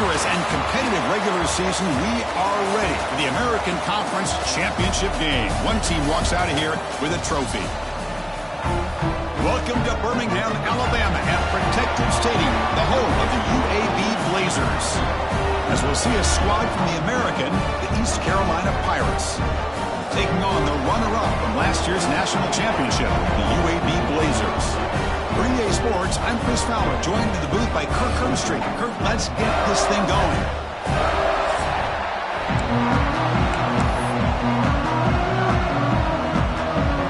vigorous and competitive regular season, we are ready for the American Conference Championship game. One team walks out of here with a trophy. Welcome to Birmingham, Alabama at Protective Stadium, the home of the UAB Blazers. As we'll see a squad from the American, the East Carolina Pirates, taking on the runner-up from last year's national championship, the UAB Blazers. For EA Sports, I'm Chris Fowler, joined in the booth by Kirk Herbstreit. Kirk, let's get this thing going.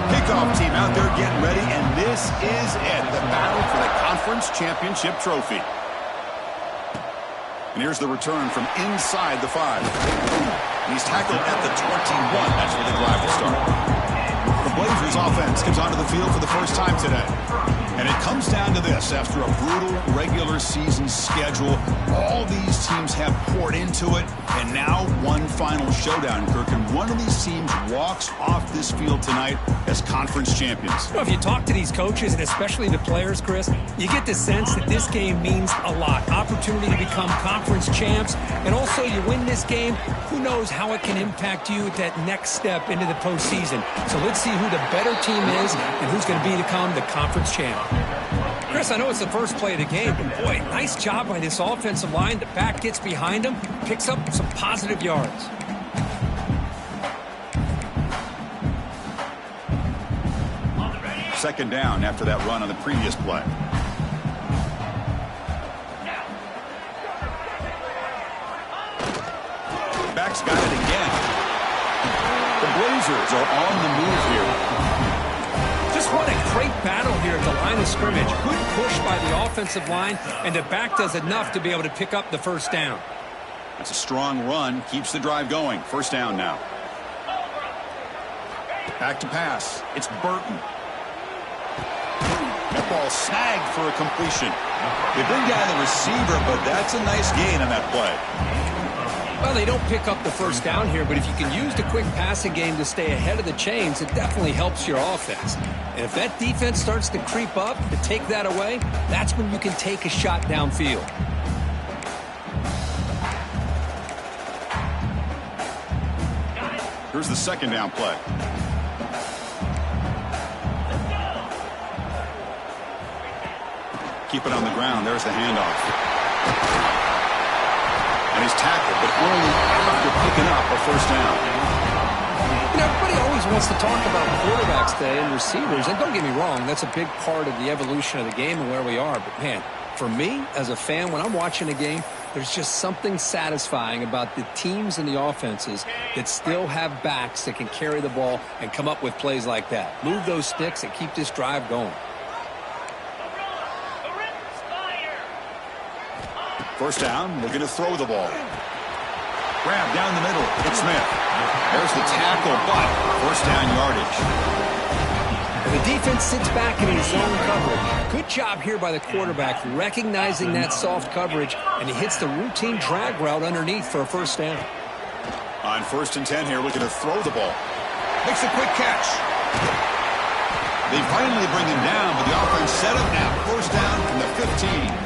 Kickoff team out there getting ready, and this is it, the battle for the conference championship trophy. And here's the return from inside the 5. And he's tackled at the 21. That's where the drive will start. The Blazers offense comes onto the field for the first time today. And it comes down to this. After a brutal regular season schedule, all these teams have poured into it. And now one final showdown, Kirk. And one of these teams walks off this field tonight as conference champions. You know, if you talk to these coaches, and especially the players, Chris, you get the sense that this game means a lot. Opportunity to become conference champs. And also, you win this game, who knows how it can impact you at that next step into the postseason. So let's see who the better team is and who's going to become the conference champ. Chris, I know it's the first play of the game, but boy, nice job by this offensive line. The back gets behind him, picks up some positive yards. Second down after that run on the previous play. Back's got it again. The Blazers are on the move here. Just what a great battle here at the line of scrimmage. Good push by the offensive line, and the back does enough to be able to pick up the first down. That's a strong run. Keeps the drive going. First down now. Back to pass. It's Burton. That ball snagged for a completion. They bring down the receiver, but that's a nice gain on that play. Well, they don't pick up the first down here, but if you can use the quick passing game to stay ahead of the chains, it definitely helps your offense. And if that defense starts to creep up to take that away, that's when you can take a shot downfield. Here's the second down play. Keep it on the ground. There's the handoff. And he's tackled, but only after picking up a first down. You know, everybody always wants to talk about quarterbacks today and receivers, and don't get me wrong, that's a big part of the evolution of the game and where we are. But, man, for me, as a fan, when I'm watching a game, there's just something satisfying about the teams and the offenses that still have backs that can carry the ball and come up with plays like that. Move those sticks and keep this drive going. First down, we're going to throw the ball. Grab down the middle. It's Smith. There's the tackle, but first down yardage. And the defense sits back in his zone coverage. Good job here by the quarterback recognizing that soft coverage, and he hits the routine drag route underneath for a first down. On 1st and 10 here, we're going to throw the ball. Makes a quick catch. They finally bring him down, but the offense set up now. First down from the 15.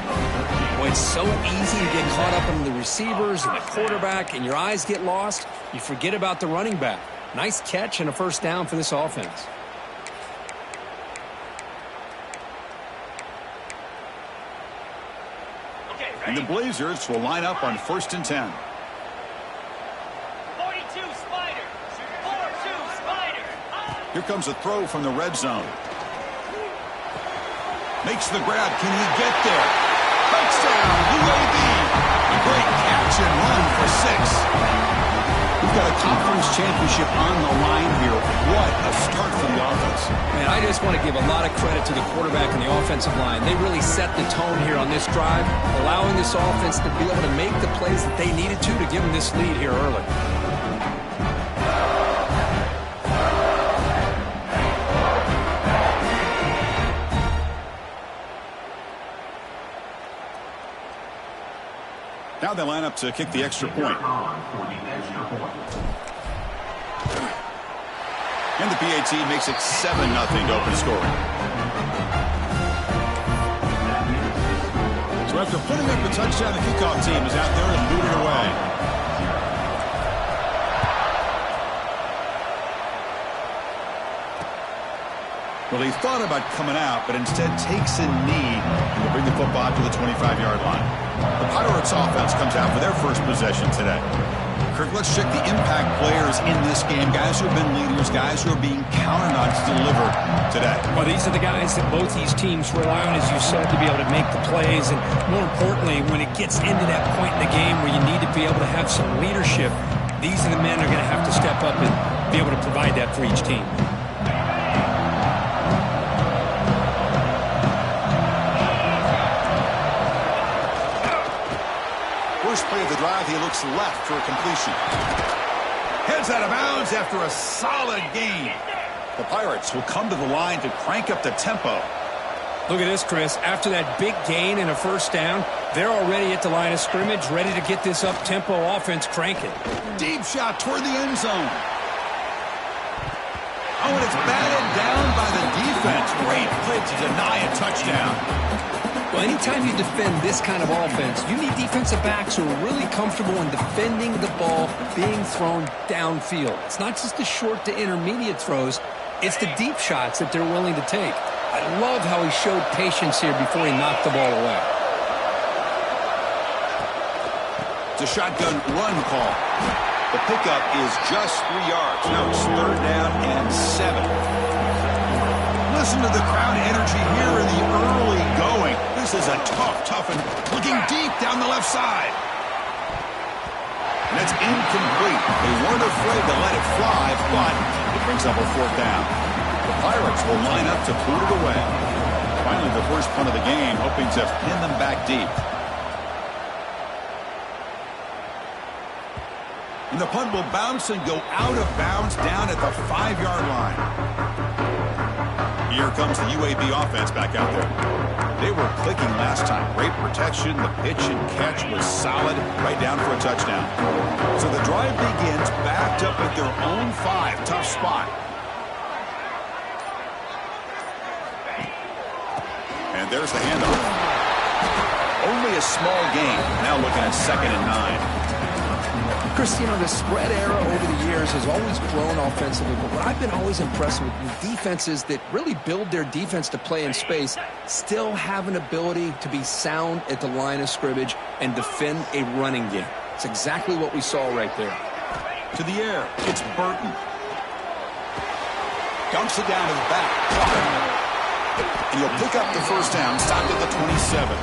Boy, it's so easy to get caught up in the receivers and the quarterback, and your eyes get lost. You forget about the running back. Nice catch and a first down for this offense. And the Blazers will line up on 1st and 10. 42 Spider. 4-2 Spider. Here comes a throw from the red zone. Makes the grab. Can he get there? Touchdown, UAB. A great catch and run for 6. We've got a conference championship on the line here. What a start for the offense. Man, I just want to give a lot of credit to the quarterback and the offensive line. They really set the tone here on this drive, allowing this offense to be able to make the plays that they needed to give them this lead here early. Now they line up to kick the extra point. And the PAT makes it 7-0 to open scoring. So So after putting up a touchdown, the kickoff team is out there and booted away. Well, he thought about coming out, but instead takes a knee and will bring the football to the 25-yard line. The Pirates offense comes out for their first possession today. Kirk, let's check the impact players in this game. Guys who have been leaders, guys who are being counted on to deliver today. Well, these are the guys that both these teams rely on, as you said, to be able to make the plays. And more importantly, when it gets into that point in the game where you need to be able to have some leadership, these are the men that are going to have to step up and be able to provide that for each team. First play of the drive, he looks left for a completion. Heads out of bounds after a solid gain. The Pirates will come to the line to crank up the tempo. Look at this, Chris. After that big gain and a first down, they're already at the line of scrimmage, ready to get this up-tempo offense cranking. Deep shot toward the end zone. Oh, and it's batted down by the defense. Great play to deny a touchdown. Well, anytime you defend this kind of offense, you need defensive backs who are really comfortable in defending the ball being thrown downfield. It's not just the short to intermediate throws, it's the deep shots that they're willing to take. I love how he showed patience here before he knocked the ball away. It's a shotgun run call. The pickup is just 3 yards. Now it's third down and 7. Listen to the crowd energy here in the early going. This is a tough and looking deep down the left side. And it's incomplete. They weren't afraid to let it fly, but it brings up a fourth down. The Pirates will line up to boot it away. Finally, the first punt of the game, hoping to pin them back deep. And the punt will bounce and go out of bounds down at the 5-yard line. Here comes the UAB offense back out there. They were clicking last time. Great protection. The pitch and catch was solid. Right down for a touchdown. So the drive begins backed up at their own 5. Tough spot. And there's the handoff. Only a small gain. Now looking at 2nd and 9. Chris, you know, the spread era over the years has always grown offensively, but what I've been always impressed with defenses that really build their defense to play in space still have an ability to be sound at the line of scrimmage and defend a running game. It's exactly what we saw right there. To the air, it's Burton. Dumps it down to the back. And he'll pick up the first down, stopped at the 27.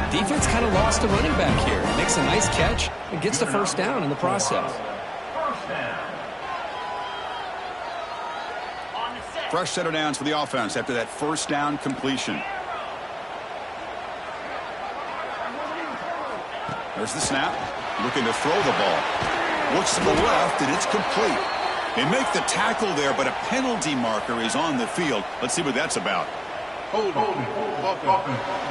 Defense kind of lost the running back here. Makes a nice catch and gets the first down in the process. Fresh set of downs for the offense after that first down completion. There's the snap. Looking to throw the ball. Looks to the left, and it's complete. They make the tackle there, but a penalty marker is on the field. Let's see what that's about. Hold on.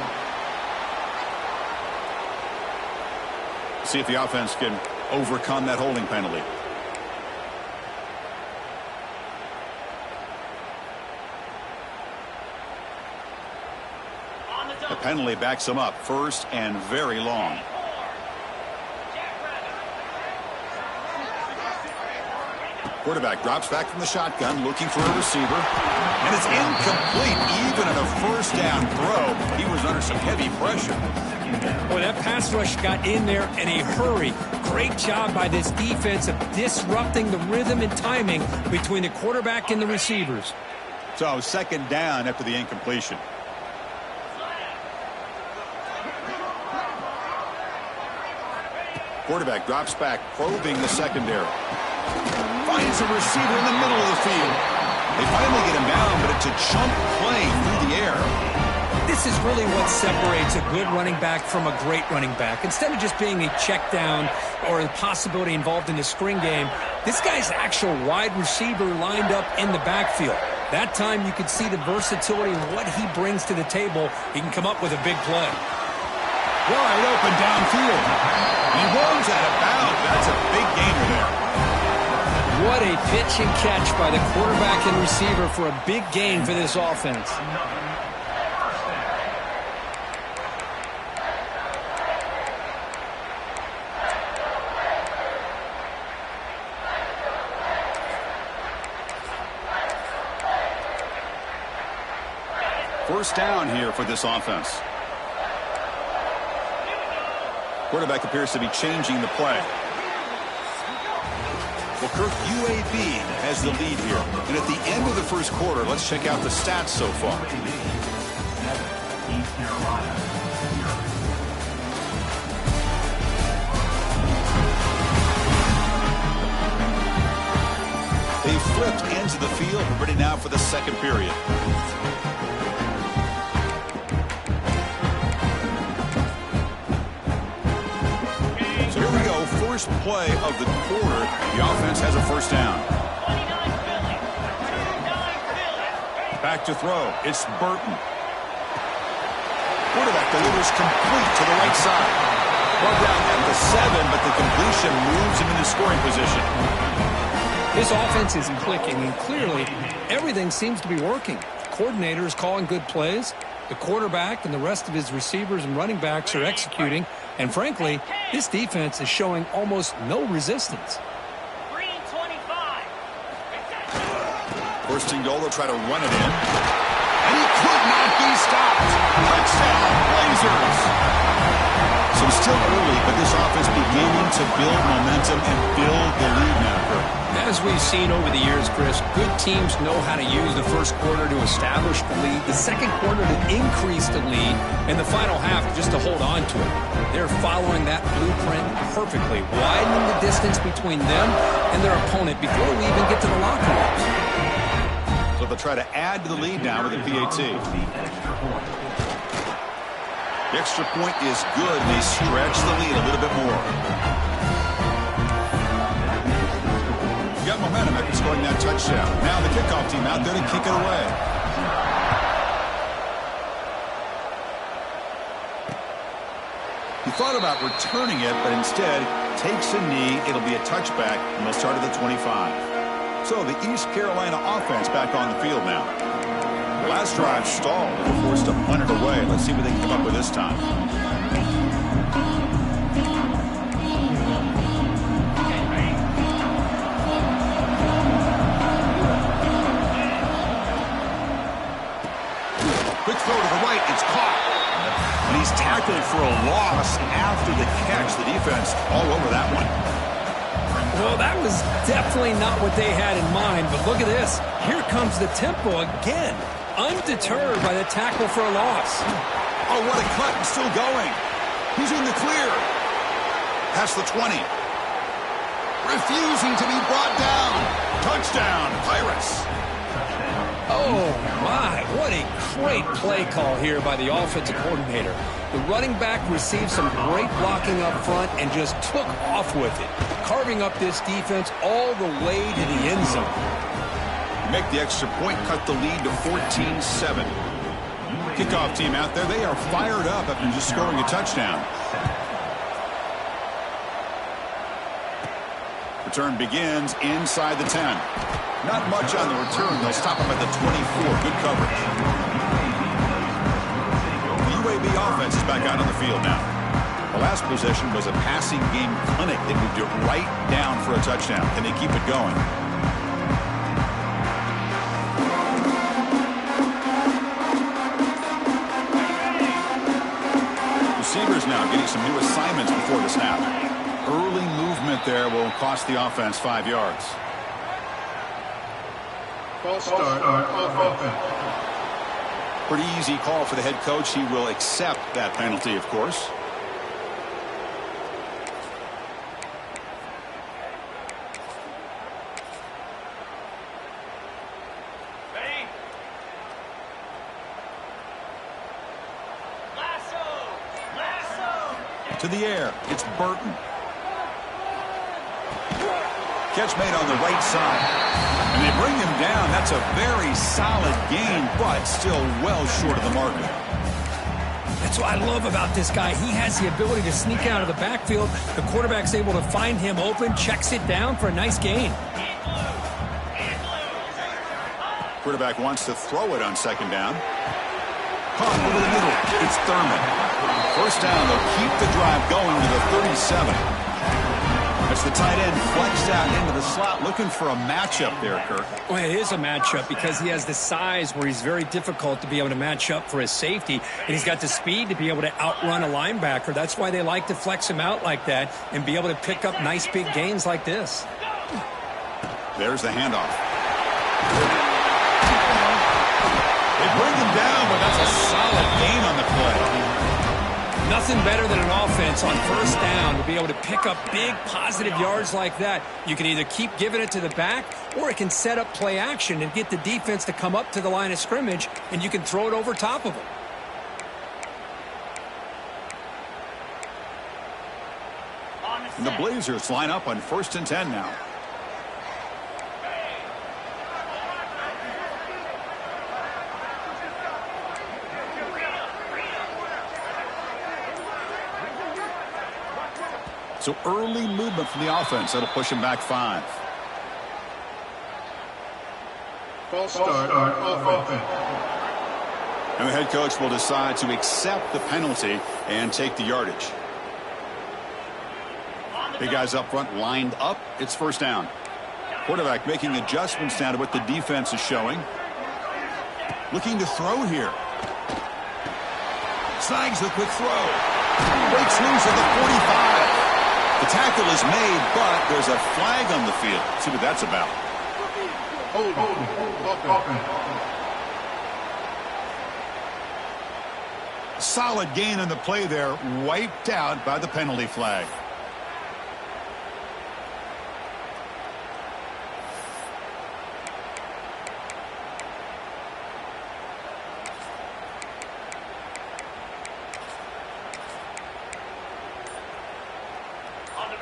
See if the offense can overcome that holding penalty. The penalty backs them up. First and very long. Quarterback drops back from the shotgun, looking for a receiver. And it's incomplete. Even at a first down throw, he was under some heavy pressure. Boy, that pass rush got in there in a hurry. Great job by this defense of disrupting the rhythm and timing between the quarterback and the receivers. So second down after the incompletion. Quarterback drops back, probing the secondary. Finds a receiver in the middle of the field. They finally get him down, but it's a chunk play through the air. This is really what separates a good running back from a great running back. Instead of just being a check down or a possibility involved in the screen game, this guy's actual wide receiver lined up in the backfield. That time you could see the versatility and what he brings to the table. He can come up with a big play. Wide open downfield. He runs out of bounds. That's a big gainer there. What a pitch and catch by the quarterback and receiver for a big gain for this offense. First down here for this offense. Quarterback appears to be changing the play. Well, Kirk, UAB has the lead here. And at the end of the first quarter, let's check out the stats so far. They flipped ends of the field. We're ready now for the second period. So here we go. First play of the quarter. The offense has a first down. Back to throw. It's Burton. Quarterback delivers complete to the right side. Well down at the 7, but the completion moves him into scoring position. This offense is clicking, and clearly everything seems to be working. The coordinator is calling good plays. The quarterback and the rest of his receivers and running backs are executing. And frankly, this defense is showing almost no resistance. Green 25. First and goal, they'll try to run it in. And he could not be stopped. Touchdown, Blazers. So still early, but this offense beginning to build momentum and build the lead now, Kirk. As we've seen over the years, Chris, good teams know how to use the first quarter to establish the lead, the second quarter to increase the lead, and the final half just to hold on to it. They're following that blueprint perfectly, widening the distance between them and their opponent before we even get to the locker rooms. So they'll try to add to the lead now with a PAT. The extra point is good, and they stretch the lead a little bit more. You got momentum after scoring that touchdown. Now the kickoff team out there to kick it away. He thought about returning it, but instead takes a knee. It'll be a touchback, and they'll start at the 25. So the East Carolina offense back on the field now. The last drive stalled. They were forced to punt it away. Let's see what they can come up with this time. Quick throw to the right. It's caught. And he's tackled for a loss after the catch. The defense all over that one. Well, that was definitely not what they had in mind, but look at this. Here comes the tempo again. Undeterred by the tackle for a loss. Oh, what a cut. He's still going. He's in the clear. Past the 20. Refusing to be brought down. Touchdown, Pirates. Oh, my. What a great play call here by the offensive coordinator. The running back received some great blocking up front and just took off with it, carving up this defense all the way to the end zone. Make the extra point, cut the lead to 14-7. Kickoff team out there, they are fired up after just scoring a touchdown. Return begins inside the 10. Not much on the return. They'll stop him at the 24. Good coverage. The UAB offense is back out on the field now. The last possession was a passing game clinic. They moved it right down for a touchdown. Can they keep it going? Receivers now getting some new assignments before the snap. Early movement there will cost the offense 5 yards. False start on offense. Pretty easy call for the head coach. He will accept that penalty, of course. Ready? Lasso! To the air. It's Burton. Catch made on the right side. And they bring him down. That's a very solid gain, but still well short of the marker. That's what I love about this guy. He has the ability to sneak out of the backfield. The quarterback's able to find him open, checks it down for a nice gain. Quarterback wants to throw it on second down. Caught over the middle. It's Thurman. First down, they'll keep the drive going to the 37. As the tight end flexed out into the slot, looking for a matchup there, Kirk. Well, it is a matchup because he has the size where he's very difficult to be able to match up for his safety, and he's got the speed to be able to outrun a linebacker. That's why they like to flex him out like that and be able to pick up nice big gains like this. There's the handoff. They bring him down, but that's a solid gain on the play. Nothing better than an offense on first down to be able to pick up big positive yards like that. You can either keep giving it to the back, or it can set up play action and get the defense to come up to the line of scrimmage, and you can throw it over top of them. And the Blazers line up on 1st and 10 now. So early movement from the offense. That'll push him back 5. False start off offense. And the head coach will decide to accept the penalty and take the yardage. Big guys up front lined up. It's 1st down. Quarterback making adjustments now to what the defense is showing. Looking to throw here. Snags the quick throw. Breaks loose at the 45. The tackle is made, but there's a flag on the field. Let's see what that's about. Hold offense. Solid gain on the play there, wiped out by the penalty flag.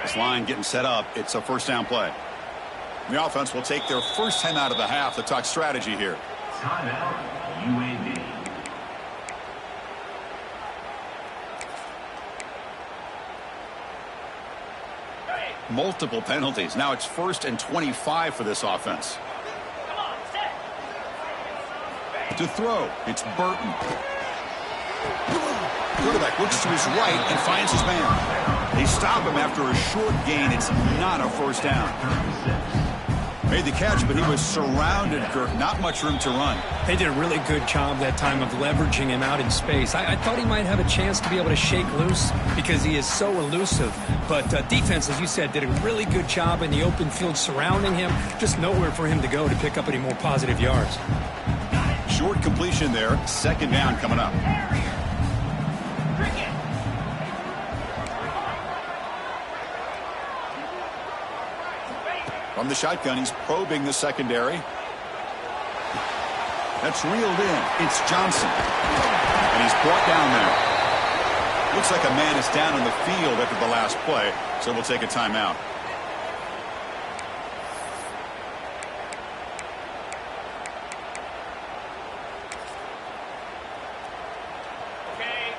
This line getting set up. It's a 1st down play. The offense will take their first time out of the half to talk strategy here. Timeout, UAB. Multiple penalties. Now it's 1st and 25 for this offense. To throw, it's Burton. Quarterback looks to his right and finds his man. They stop him after a short gain. It's not a 1st down. Made the catch, but he was surrounded, Kirk. Not much room to run. They did a really good job that time of leveraging him out in space. I thought he might have a chance to be able to shake loose because he is so elusive. But defense, as you said, did a really good job in the open field surrounding him. Just nowhere for him to go to pick up any more positive yards. Short completion there. 2nd down coming up. From the shotgun, he's probing the secondary. That's reeled in. It's Johnson. And he's brought down there. Looks like a man is down on the field after the last play, so we'll take a timeout.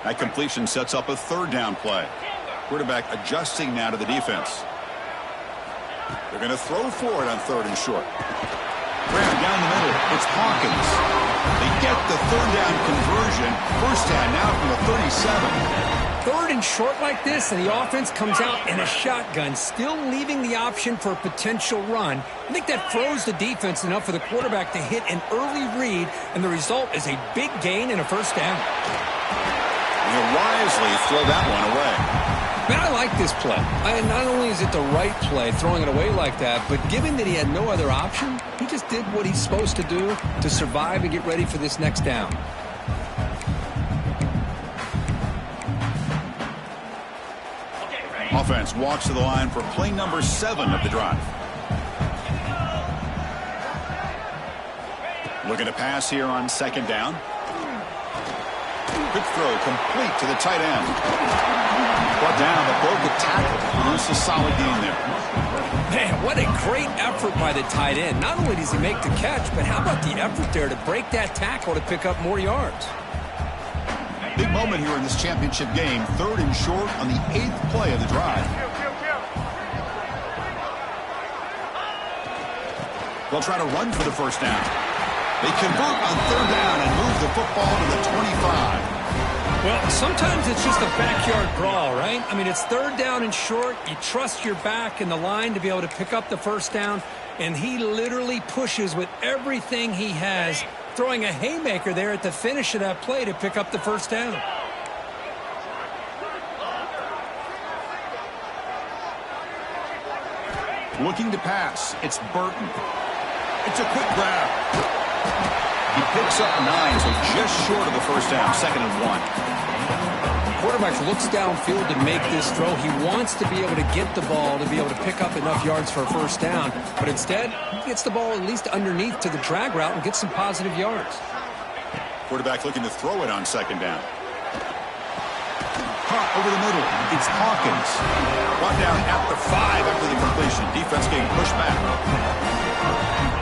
That completion sets up a 3rd down play. Quarterback adjusting now to the defense. They're going to throw for it on 3rd and short. Graham down the middle. It's Hawkins. They get the 3rd down conversion. 1st down now from the 37. 3rd and short like this, and the offense comes out in a shotgun, still leaving the option for a potential run. I think that froze the defense enough for the quarterback to hit an early read, and the result is a big gain and a 1st down. He'll wisely throw that one away. Man, I like this play. Not only is it the right play, throwing it away like that, but given that he had no other option, he just did what he's supposed to do to survive and get ready for this next down. Offense walks to the line for play number 7 of the drive. Looking to pass here on 2nd down. Quick throw complete to the tight end. Brought down, but broke the tackle. Produce a solid gain there. Man, what a great effort by the tight end. Not only does he make the catch, but how about the effort there to break that tackle to pick up more yards? Big moment here in this championship game. 3rd and short on the 8th play of the drive. They'll try to run for the 1st down. They convert on 3rd down and move the football to the 25. Well, sometimes it's just a backyard brawl, right? I mean, it's third down and short. You trust your back and the line to be able to pick up the first down, and he literally pushes with everything he has, throwing a haymaker there at the finish of that play to pick up the first down. Looking to pass. It's Burton. It's a quick grab. He picks up 9, so just short of the first down, 2nd and 1. Quarterback looks downfield to make this throw. He wants to be able to get the ball to be able to pick up enough yards for a first down, but instead, he gets the ball at least underneath to the drag route and gets some positive yards. Quarterback looking to throw it on 2nd down. Caught over the middle. It's Hawkins. Brought down at the 5 after the completion. Defense getting pushed back.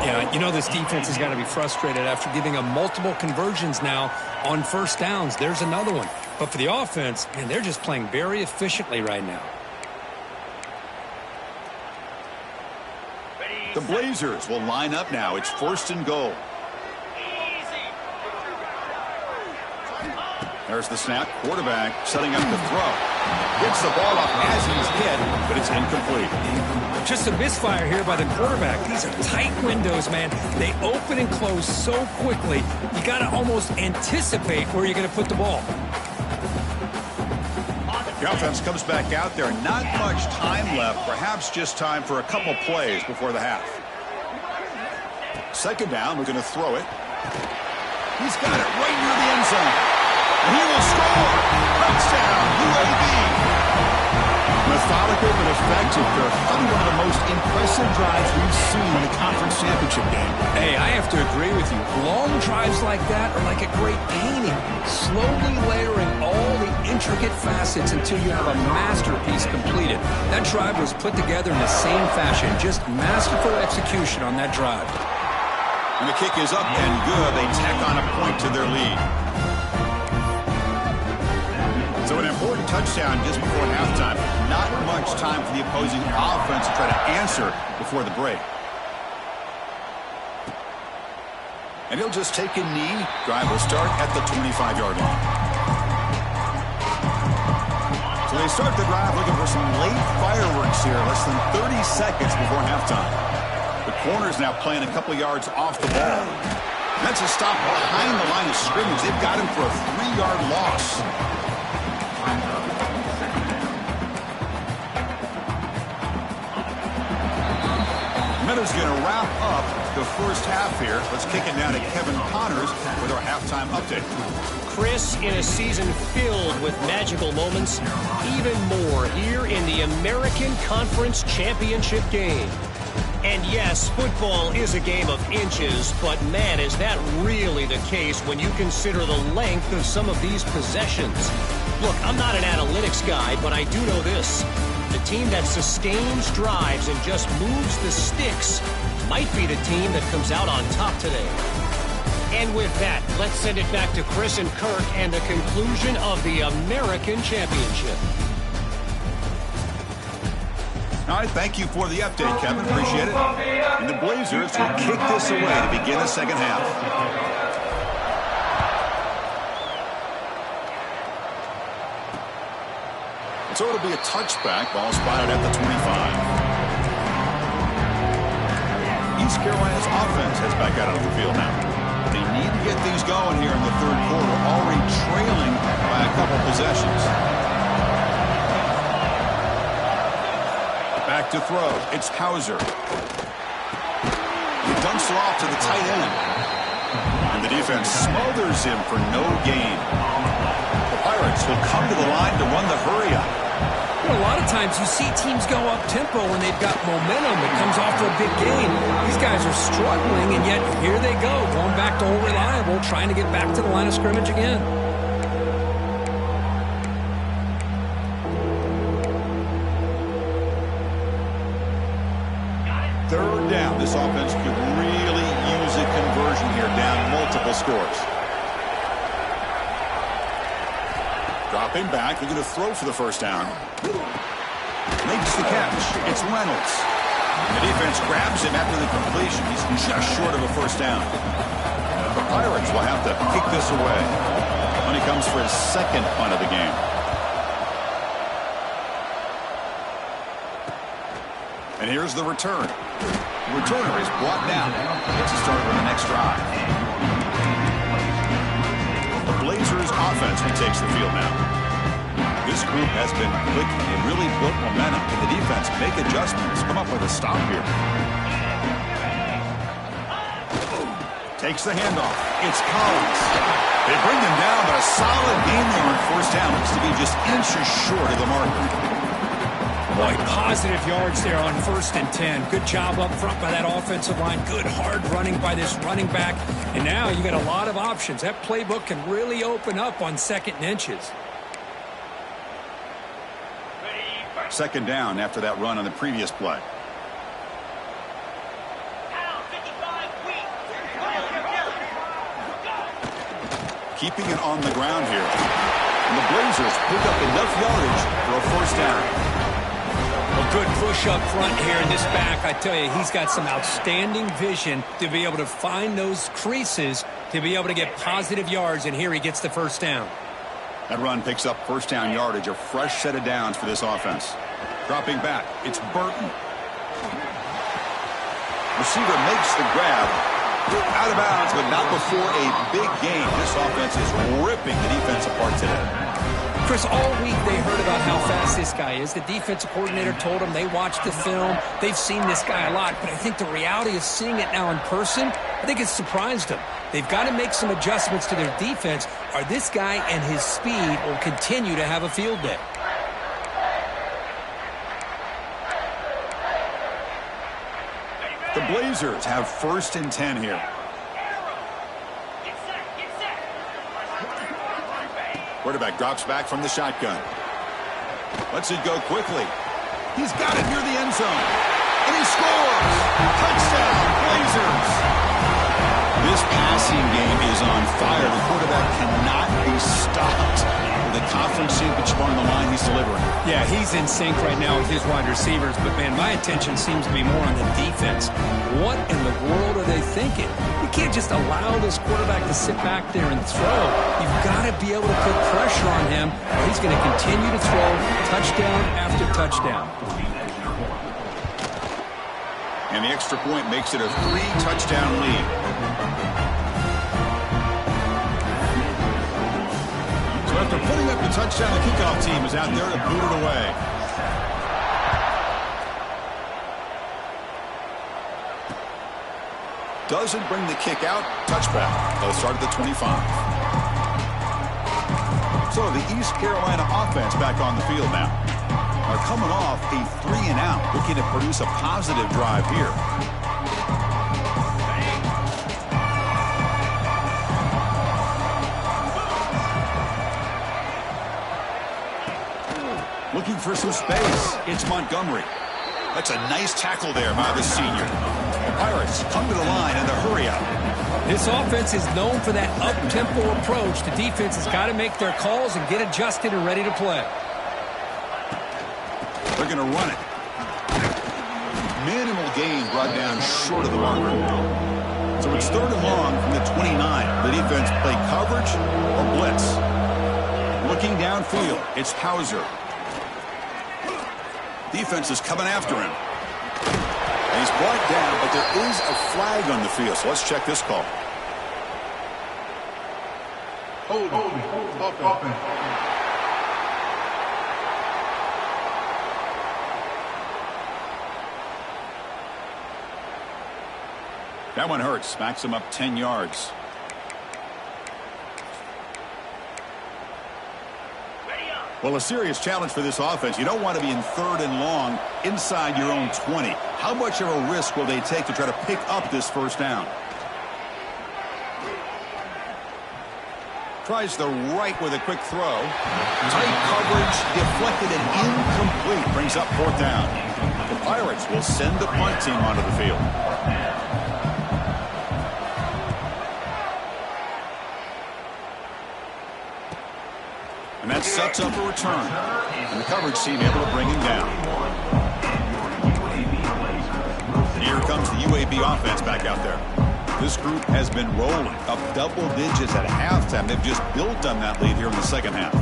Yeah, you know this defense has got to be frustrated after giving them multiple conversions now on first downs. There's another one. But for the offense, man, they're just playing very efficiently right now. The Blazers will line up now. It's 1st and goal. There's the snap. Quarterback setting up the throw. Gets the ball off as he's hit, but it's incomplete. Just a misfire here by the quarterback. These are tight windows, man. They open and close so quickly. You got to almost anticipate where you're going to put the ball. The offense comes back out there. Not much time left. Perhaps just time for a couple plays before the half. 2nd down. We're going to throw it. He's got it right near the end zone. And he will score. Touchdown, UAB. Methodical but effective. They're probably one of the most impressive drives we've seen in the conference championship game. Hey, I have to agree with you. Long drives like that are like a great painting. Slowly layering all the intricate facets until you have a masterpiece completed. That drive was put together in the same fashion. Just masterful execution on that drive. And the kick is up and good. They tack on a point to their lead. So an important touchdown just before halftime. Not much time for the opposing offense to try to answer before the break. And he'll just take a knee. Drive will start at the 25-yard line. So they start the drive looking for some late fireworks here. Less than 30 seconds before halftime. The corner's now playing a couple yards off the ball. That's a stop behind the line of scrimmage. They've got him for a 3-yard loss. Miller's going to wrap up the first half here. Let's kick it down to Kevin Connors with our halftime update. Chris, in a season filled with magical moments, even more here in the American Conference Championship game. And yes, football is a game of inches, but man, is that really the case when you consider the length of some of these possessions. Look, I'm not an analytics guy, but I do know this. The team that sustains drives and just moves the sticks might be the team that comes out on top today. And with that, let's send it back to Chris and Kirk and the conclusion of the American Championship. All right, thank you for the update, Kevin. Appreciate it. And the Blazers will kick this away to begin the second half. So it'll be a touchback. Ball spotted at the 25. East Carolina's offense heads back out on the field now. They need to get things going here in the third quarter, already trailing by a couple possessions. Back to throw. It's Hauser. He dumps it off to the tight end. And the defense smothers him for no gain. The Pirates will come to the line to run the hurry-up. You know, a lot of times you see teams go up-tempo when they've got momentum. It comes off for a big gain. These guys are struggling, and yet here they go, going back to old reliable, trying to get back to the line of scrimmage again. Third down. This offense could really use a conversion here, down multiple scores. Dropping back, they're going to throw for the first down. Makes the catch. It's Reynolds. And the defense grabs him after the completion. He's just short of a first down. The Pirates will have to kick this away. On he comes for his second punt of the game. And here's the return. The returner is brought down. Gets a start on the next drive. The Blazers offense takes the field now. This group has been clicking and really built momentum. Can the defense make adjustments? Come up with a stop here. Takes the handoff. It's Collins. They bring them down, but a solid game there on first down. Looks to be just inches short of the marker. Boy, positive yards there on 1st and 10. Good job up front by that offensive line. Good hard running by this running back. And now you got a lot of options. That playbook can really open up on 2nd and inches. Second down after that run on the previous play. Keeping it on the ground here. And the Blazers pick up enough yardage for a first down. A good push up front here in this back. I tell you, he's got some outstanding vision to be able to find those creases to be able to get positive yards, and here he gets the first down. That run picks up first down yardage, a fresh set of downs for this offense. Dropping back, it's Burton. Receiver makes the grab. Out of bounds, but not before a big gain. This offense is ripping the defense apart today. Chris, all week they heard about how fast this guy is. The defensive coordinator told them they watched the film. They've seen this guy a lot, but I think the reality of seeing it now in person, I think it's surprised them. They've got to make some adjustments to their defense, or this guy and his speed will continue to have a field day. The Blazers have 1st and 10 here. Quarterback drops back from the shotgun. Lets it go quickly. He's got it near the end zone. And he scores! Touchdown, Blazers! This passing game is on fire. The quarterback cannot be stopped. With the conference championship on the line, he's delivering. Yeah, he's in sync right now with his wide receivers, but man, my attention seems to be more on the defense. What in the world are they thinking? You can't just allow this quarterback to sit back there and throw. You've got to be able to put pressure on him, or he's going to continue to throw touchdown after touchdown. And the extra point makes it a 3-touchdown lead. So after putting up the touchdown, the kickoff team is out there to boot it away. Doesn't bring the kick out. Touchback. They'll start at the 25. So the East Carolina offense back on the field now. Are coming off a 3-and-out, looking to produce a positive drive here. Looking for some space. It's Montgomery. That's a nice tackle there by the senior. The Pirates come to the line in the hurry up. This offense is known for that up-tempo approach. The defense has got to make their calls and get adjusted and ready to play. They're going to run it. Minimal gain brought down short of the marker. So it's 3rd and long from the 29. The defense play coverage or blitz. Looking downfield, it's Hauser. Defense is coming after him. And he's brought down, but there is a flag on the field. So let's check this call. Offense. That one hurts. Smacks him up 10 yards. Well, a serious challenge for this offense. You don't want to be in 3rd and long inside your own 20. How much of a risk will they take to try to pick up this first down? Tries the right with a quick throw. Tight coverage, deflected and incomplete. Brings up 4th down. The Pirates will send the punt team onto the field. And that sets up a return. And the coverage team able to bring him down. Here comes the UAB offense back out there. This group has been rolling up double digits at halftime. They've just built on that lead here in the second half.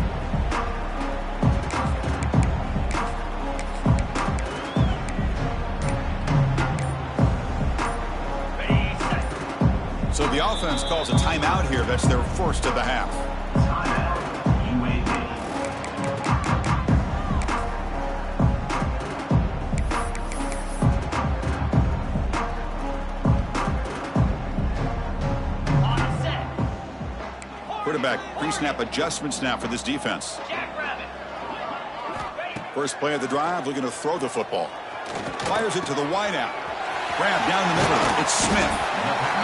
So the offense calls a timeout here. That's their first of the half. Quarterback pre-snap adjustments now for this defense. First play of the drive, looking to throw the football. Fires it to the wideout. Grab down the middle. It's Smith.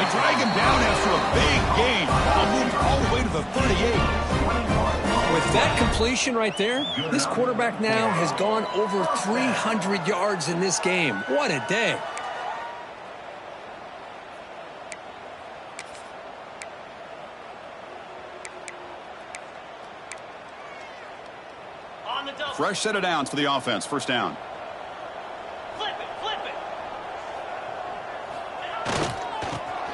They drag him down after a big gain. Ball moved all the way to the 38. With that completion right there, this quarterback now has gone over 300 yards in this game. What a day. Fresh set of downs for the offense. First down. Flip it.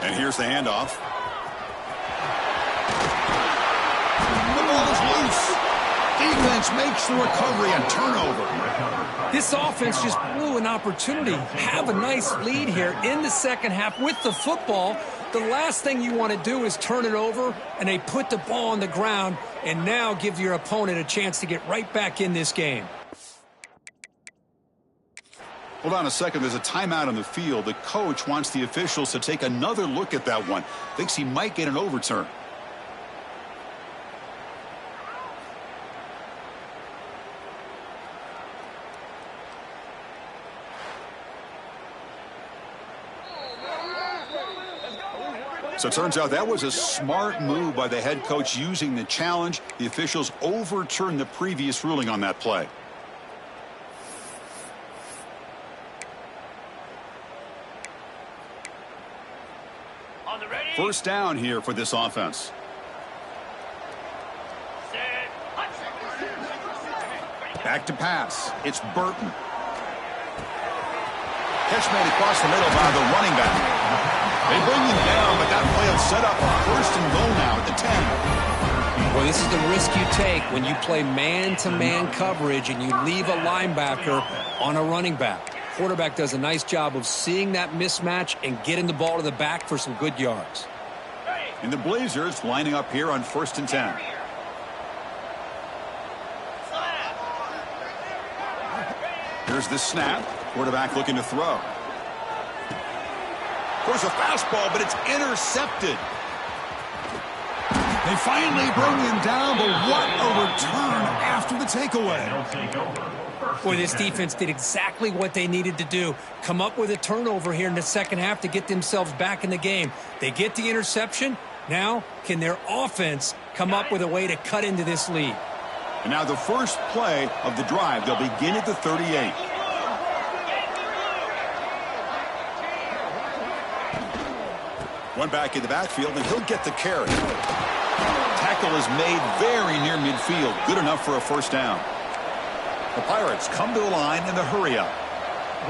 And here's the handoff. The ball is loose. Defense makes the recovery and turnover. This offense just blew an opportunity. Have a nice lead here in the second half with the football. The last thing you want to do is turn it over, and they put the ball on the ground and now give your opponent a chance to get right back in this game. Hold on a second. There's a timeout on the field. The coach wants the officials to take another look at that one. Thinks he might get an overturn. So it turns out that was a smart move by the head coach using the challenge. The officials overturned the previous ruling on that play. On the ready. First down here for this offense. Set. Back to pass. It's Burton. Catch made across the middle by the running back. They bring him down, but that play will set up a first and goal now at the 10. Well, this is the risk you take when you play man-to-man coverage and you leave a linebacker on a running back. Quarterback does a nice job of seeing that mismatch and getting the ball to the back for some good yards. And the Blazers lining up here on first and 10. Here's the snap. Quarterback looking to throw. There's a fastball, but it's intercepted. They finally bring him down, but what a return after the takeaway. Boy, this defense did exactly what they needed to do. Come up with a turnover here in the second half to get themselves back in the game. They get the interception. Now, can their offense come up with a way to cut into this lead? And now the first play of the drive. They'll begin at the 38. One back in the backfield, and he'll get the carry. Tackle is made very near midfield. Good enough for a first down. The Pirates come to the line in the hurry up.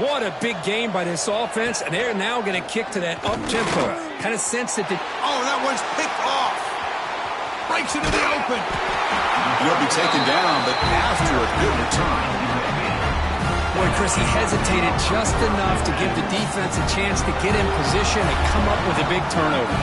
What a big game by this offense, and they're now going to kick to that up-tempo. Kind of sense that Oh, that one's picked off. Breaks into the open. He'll be taken down, but after a good return. Boy, Chris, he hesitated just enough to give the defense a chance to get in position and come up with a big turnover.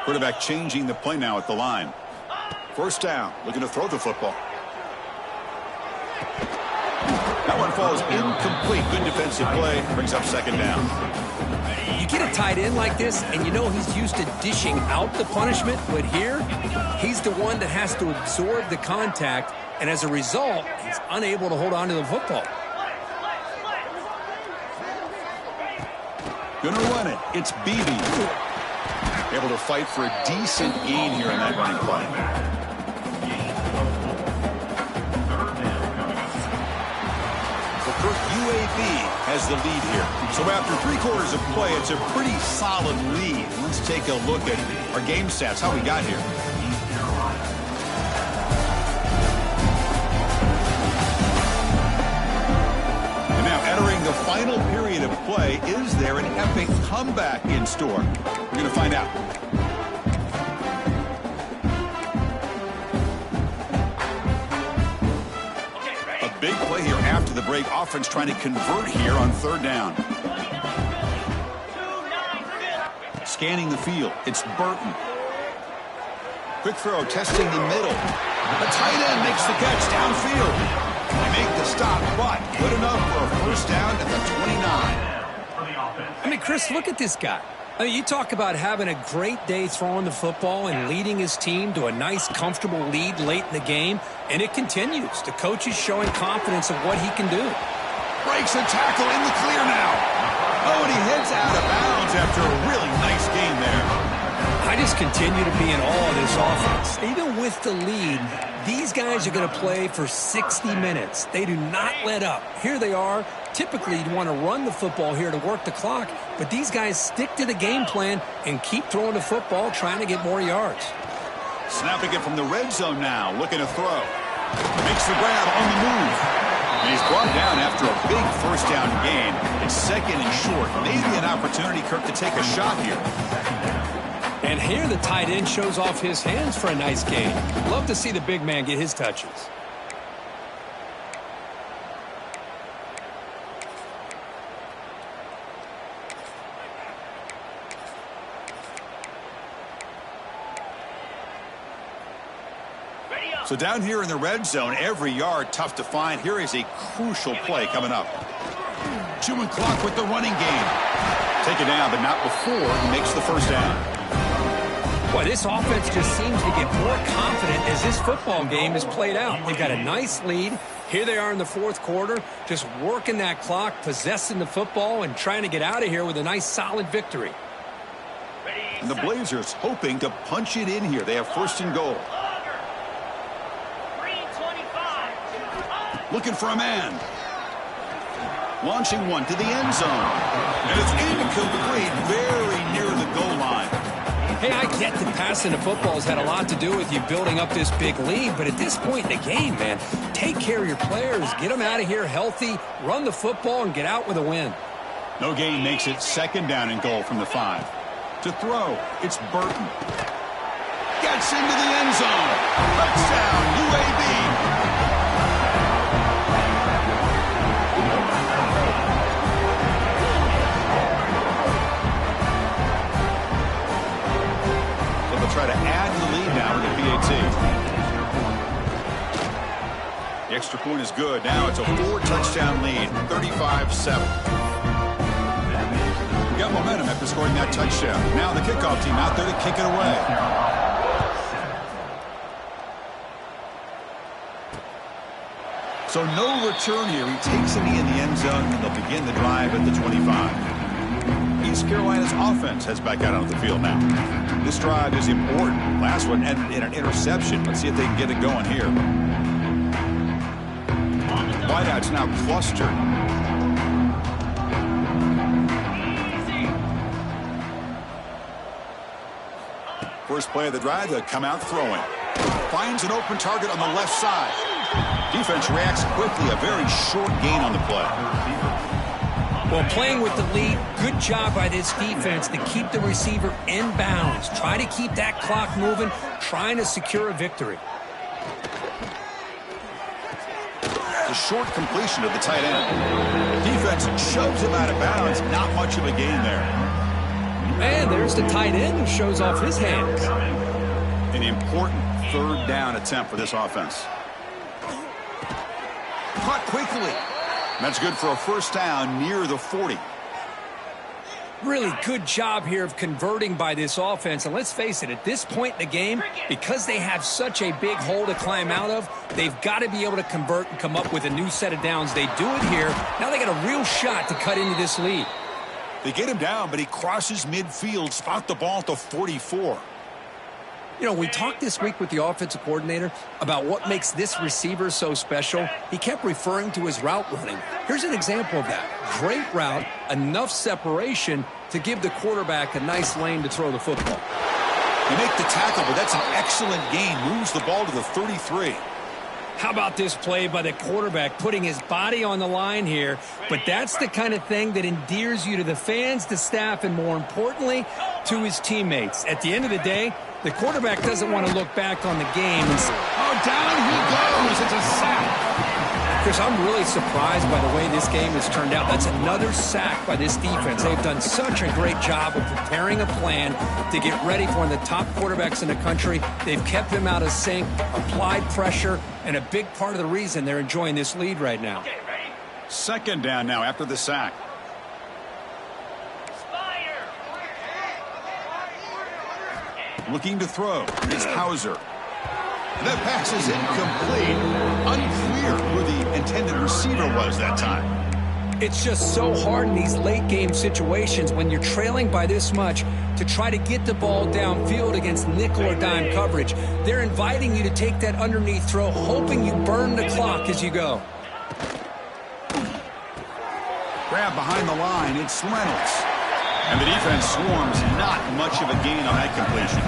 Quarterback changing the play now at the line. First down, looking to throw the football. That one falls incomplete. Good defensive play. Brings up second down. You get a tight end like this, and you know he's used to dishing out the punishment, but here, he's the one that has to absorb the contact, and as a result, he's unable to hold on to the football. Gonna run it. It's Beebe. Able to fight for a decent gain here in that running play. Kirk UAB has the lead here. So after 3 quarters of play, it's a pretty solid lead. Let's take a look at our game stats, how we got here. And now entering the final period of play, is there an epic comeback in store? We're going to find out. Big play here after the break. Offense trying to convert here on 3rd down. Scanning the field. It's Burton. Quick throw, testing the middle. The tight end makes the catch downfield. They make the stop, but good enough for a first down at the 29. I mean, Chris, look at this guy. I mean, you talk about having a great day throwing the football and leading his team to a nice, comfortable lead late in the game, and it continues. The coach is showing confidence of what he can do. Breaks a tackle in the clear now. Oh, and he heads out of bounds after a really nice game there. I just continue to be in awe of this offense. Even with the lead, these guys are going to play for 60 minutes. They do not let up. Here they are. Typically, you'd want to run the football here to work the clock, but these guys stick to the game plan and keep throwing the football, trying to get more yards. Snapping it from the red zone now, looking to throw. Makes the grab on the move. And he's brought down after a big first down gain. It's 2nd and short. Maybe an opportunity, Kirk, to take a shot here. And here the tight end shows off his hands for a nice game. Love to see the big man get his touches. So down here in the red zone, every yard tough to find. Here is a crucial play coming up. Chewing clock with the running game. Take it down, but not before he makes the first down. Boy, this offense just seems to get more confident as this football game is played out. They've got a nice lead. Here they are in the 4th quarter, just working that clock, possessing the football, and trying to get out of here with a nice, solid victory. And the Blazers hoping to punch it in here. They have 1st and goal. Looking for a man. Launching one to the end zone. And it's incomplete, very near the goal line. Hey, I get that passing the football has had a lot to do with you building up this big lead, but at this point in the game, man, take care of your players, get them out of here healthy, run the football, and get out with a win. No gain makes it 2nd down and goal from the 5. To throw, it's Burton. Gets into the end zone. Touchdown, UAB. Try to add the lead now in the PAT. The extra point is good. Now it's a 4-touchdown lead, 35-7. We got momentum after scoring that touchdown. Now the kickoff team out there to kick it away. So no return here. He takes it in the end zone, and they'll begin the drive at the 25. East Carolina's offense heads back out onto the field now. This drive is important. Last one ended in an interception. Let's see if they can get it going here. Wideouts now clustered. First play of the drive, they'll come out throwing. Finds an open target on the left side. Defense reacts quickly. A very short gain on the play. Well, playing with the lead, good job by this defense to keep the receiver in bounds. Try to keep that clock moving, trying to secure a victory. The short completion of the tight end. Defense shoves him out of bounds. Not much of a gain there. And there's the tight end who shows off his hands. An important 3rd down attempt for this offense. Caught quickly. That's good for a first down near the 40. Really good job here of converting by this offense. And let's face it, at this point in the game, because they have such a big hole to climb out of, they've got to be able to convert and come up with a new set of downs. They do it here. Now they got a real shot to cut into this lead. They get him down, but he crosses midfield, spot the ball at the 44. You know, we talked this week with the offensive coordinator about what makes this receiver so special. He kept referring to his route running. Here's an example of that. Great route, enough separation to give the quarterback a nice lane to throw the football. You make the tackle, but that's an excellent gain. Moves the ball to the 33. How about this play by the quarterback, putting his body on the line here? But that's the kind of thing that endears you to the fans, the staff, and more importantly, to his teammates. At the end of the day, the quarterback doesn't want to look back on the game and say, oh, down he goes. It's a sack. Chris, I'm really surprised by the way this game has turned out. That's another sack by this defense. They've done such a great job of preparing a plan to get ready for one of the top quarterbacks in the country. They've kept him out of sync, applied pressure, and a big part of the reason they're enjoying this lead right now. Second down now after the sack. Looking to throw. It's Hauser. That pass is incomplete. Unclear who the intended receiver was that time. It's just so hard in these late game situations when you're trailing by this much to try to get the ball downfield against nickel or dime coverage. They're inviting you to take that underneath throw, hoping you burn the clock as you go. Grab behind the line. It's Reynolds. And the defense swarms. Not much of a gain on that completion.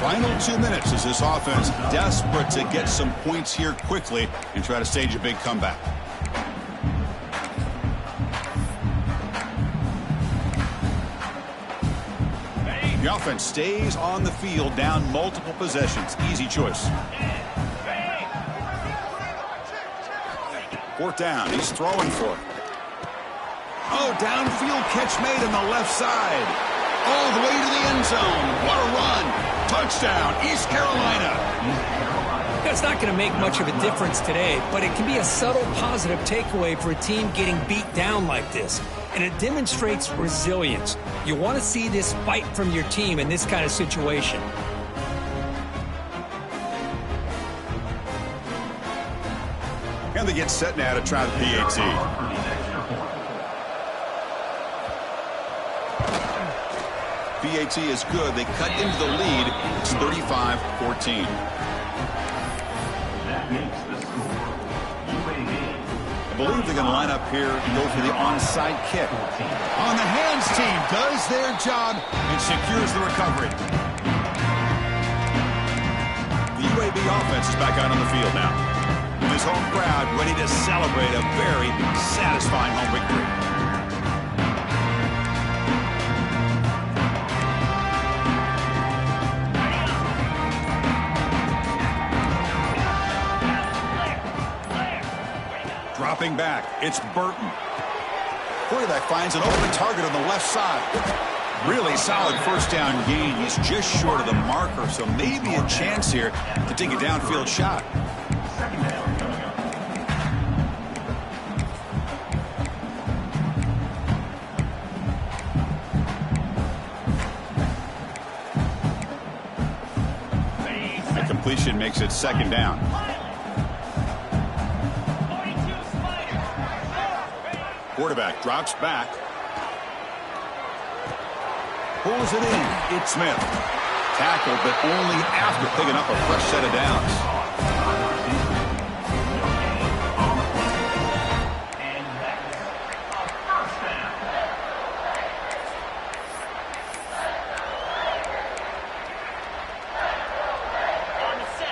Final 2 minutes as this offense desperate to get some points here quickly and try to stage a big comeback. The offense stays on the field, down multiple possessions. Easy choice. Fourth down. He's throwing for it. Oh, downfield catch made on the left side. All the way to the end zone. What a run. Touchdown, East Carolina. It's not going to make much of a difference today, but it can be a subtle positive takeaway for a team getting beat down like this. And it demonstrates resilience. You want to see this fight from your team in this kind of situation. And they get set now to try the PAT. PAT is good. They cut into the lead. It's 35-14. I believe they're going to line up here and go for the onside kick. On the hands team does their job and secures the recovery. The UAB offense is back out on the field now. With his home crowd ready to celebrate a very satisfying home victory. Dropping back, it's Burton. Quarterback finds an open target on the left side. Really solid first down gain. He's just short of the marker, so maybe a chance here to take a downfield shot. The completion makes it second down. Quarterback drops back. Pulls it in. It's Smith. Tackled, but only after picking up a fresh set of downs.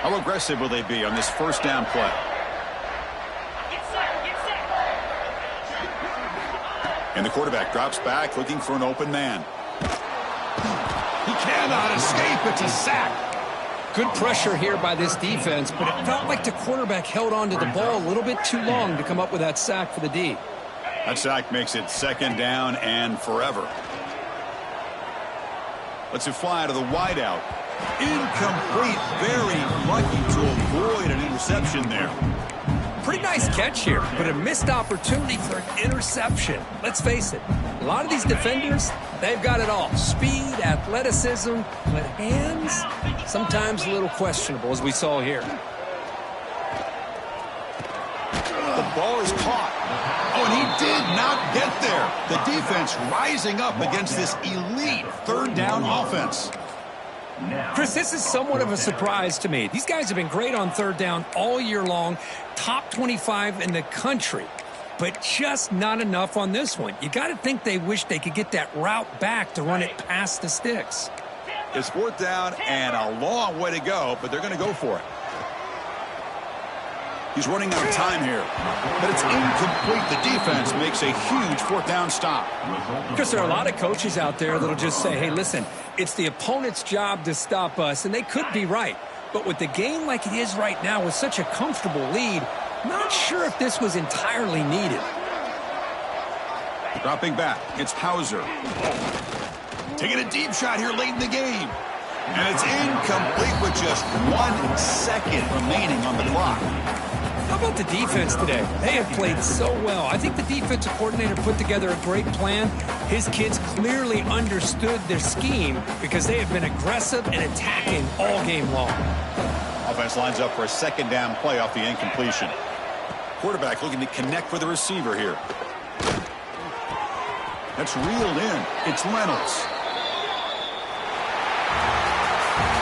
How aggressive will they be on this first down play? And the quarterback drops back, looking for an open man. He cannot escape. It's a sack. Good pressure here by this defense, but it felt like the quarterback held on to the ball a little bit too long to come up with that sack for the D. That sack makes it second down and forever. Let's fly to the wideout. Incomplete. Very lucky to avoid an interception there. Pretty nice catch here, but a missed opportunity for an interception. Let's face it, a lot of these defenders, they've got it all. Speed, athleticism, but hands, sometimes a little questionable, as we saw here. The ball is caught. Oh, and he did not get there. The defense rising up against this elite third down offense. Chris, this is somewhat of a surprise to me. These guys have been great on third down all year long, top 25 in the country, but just not enough on this one. You got to think they wish they could get that route back to run it past the sticks. It's fourth down and a long way to go, but they're going to go for it. He's running out of time here, but it's incomplete. The defense makes a huge fourth down stop. Because there are a lot of coaches out there that'll just say, hey, listen, it's the opponent's job to stop us, and they could be right. But with the game like it is right now with such a comfortable lead, not sure if this was entirely needed. Dropping back, it's Hauser. Taking a deep shot here late in the game. And it's incomplete with just 1 second remaining on the clock. How about the defense today? They have played so well. I think the defensive coordinator put together a great plan. His kids clearly understood their scheme because they have been aggressive and attacking all game long. Offense lines up for a second down play off the incompletion. Quarterback looking to connect with the receiver here. That's reeled in. It's Reynolds.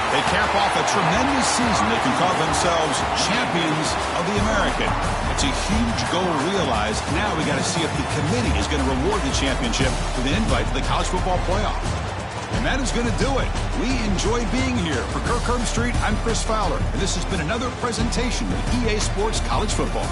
They cap off a tremendous season. They can call themselves champions of the American. It's a huge goal realized. Now we got to see if the committee is going to reward the championship with an invite to the college football playoff. And that is going to do it. We enjoy being here. For Kirk Herbstreit, I'm Chris Fowler, and this has been another presentation of EA Sports College Football.